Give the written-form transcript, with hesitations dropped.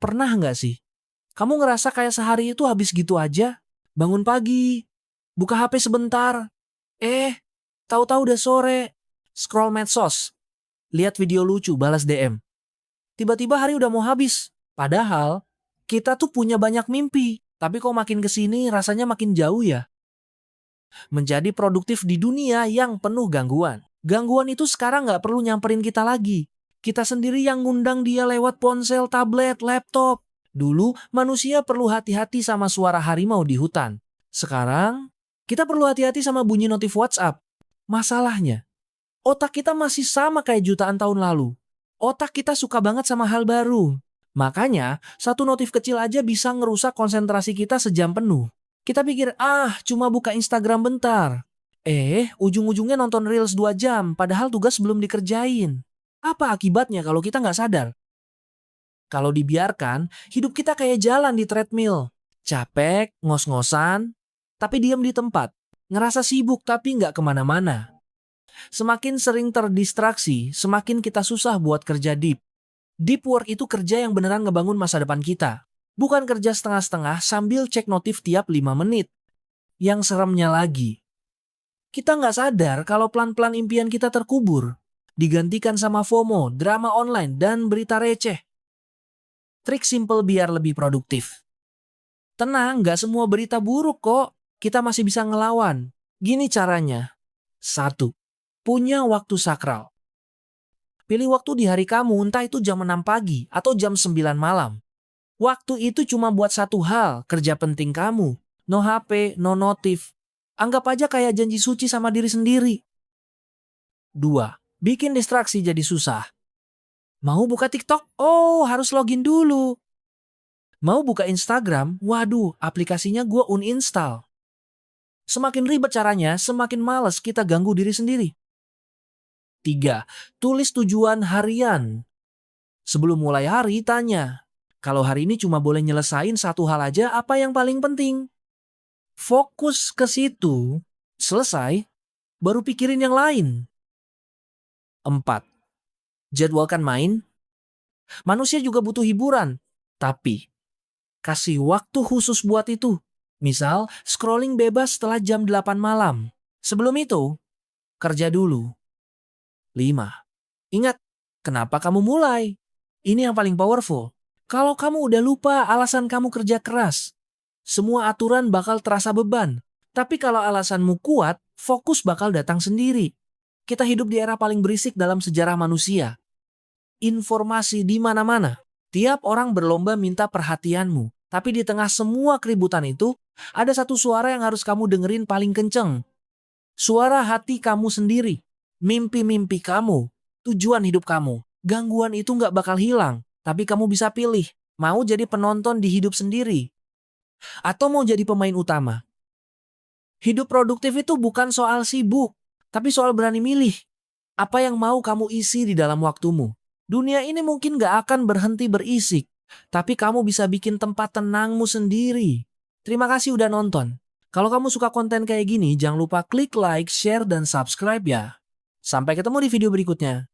Pernah nggak sih? Kamu ngerasa kayak sehari itu habis gitu aja? Bangun pagi, buka HP sebentar, eh, tahu-tahu udah sore. Scroll medsos, lihat video lucu, balas DM. Tiba-tiba hari udah mau habis. Padahal, kita tuh punya banyak mimpi. Tapi kok makin kesini rasanya makin jauh ya. Menjadi produktif di dunia yang penuh gangguan. Gangguan itu sekarang nggak perlu nyamperin kita lagi. Kita sendiri yang ngundang dia lewat ponsel, tablet, laptop. Dulu manusia perlu hati-hati sama suara harimau di hutan. Sekarang kita perlu hati-hati sama bunyi notif WhatsApp. Masalahnya, otak kita masih sama kayak jutaan tahun lalu. Otak kita suka banget sama hal baru. Makanya, satu notif kecil aja bisa ngerusak konsentrasi kita sejam penuh. Kita pikir, cuma buka Instagram bentar. Ujung-ujungnya nonton Reels 2 jam, padahal tugas belum dikerjain. Apa akibatnya kalau kita nggak sadar? Kalau dibiarkan, hidup kita kayak jalan di treadmill. Capek, ngos-ngosan, tapi diam di tempat. Ngerasa sibuk tapi nggak kemana-mana. Semakin sering terdistraksi, semakin kita susah buat kerja deep. Deep work itu kerja yang beneran ngebangun masa depan kita. Bukan kerja setengah-setengah sambil cek notif tiap 5 menit. Yang seremnya lagi, kita nggak sadar kalau pelan-pelan impian kita terkubur. Digantikan sama FOMO, drama online, dan berita receh. Trik simple biar lebih produktif. Tenang, nggak semua berita buruk kok. Kita masih bisa ngelawan. Gini caranya. 1. Punya waktu sakral. Pilih waktu di hari kamu, entah itu jam 6 pagi atau jam 9 malam. Waktu itu cuma buat satu hal, kerja penting kamu. No HP, no notif. Anggap aja kayak janji suci sama diri sendiri. 2. Bikin distraksi jadi susah. Mau buka TikTok? Oh, harus login dulu. Mau buka Instagram? Waduh, aplikasinya gue uninstall. Semakin ribet caranya, semakin males kita ganggu diri sendiri. 3. Tulis tujuan harian. Sebelum mulai hari, tanya. Kalau hari ini cuma boleh nyelesain satu hal aja, apa yang paling penting? Fokus ke situ, selesai, baru pikirin yang lain. 4. Jadwalkan main. Manusia juga butuh hiburan, tapi kasih waktu khusus buat itu. Misal, scrolling bebas setelah jam 8 malam. Sebelum itu, kerja dulu. 5. Ingat, kenapa kamu mulai? Ini yang paling powerful. Kalau kamu udah lupa alasan kamu kerja keras, semua aturan bakal terasa beban. Tapi kalau alasanmu kuat, fokus bakal datang sendiri. Kita hidup di era paling berisik dalam sejarah manusia. Informasi di mana-mana. Tiap orang berlomba minta perhatianmu. Tapi di tengah semua keributan itu, ada satu suara yang harus kamu dengerin paling kenceng. Suara hati kamu sendiri. Mimpi-mimpi kamu. Tujuan hidup kamu. Gangguan itu nggak bakal hilang. Tapi kamu bisa pilih, mau jadi penonton di hidup sendiri, atau mau jadi pemain utama. Hidup produktif itu bukan soal sibuk, tapi soal berani milih. Apa yang mau kamu isi di dalam waktumu. Dunia ini mungkin gak akan berhenti berisik, tapi kamu bisa bikin tempat tenangmu sendiri. Terima kasih udah nonton. Kalau kamu suka konten kayak gini, jangan lupa klik like, share, dan subscribe ya. Sampai ketemu di video berikutnya.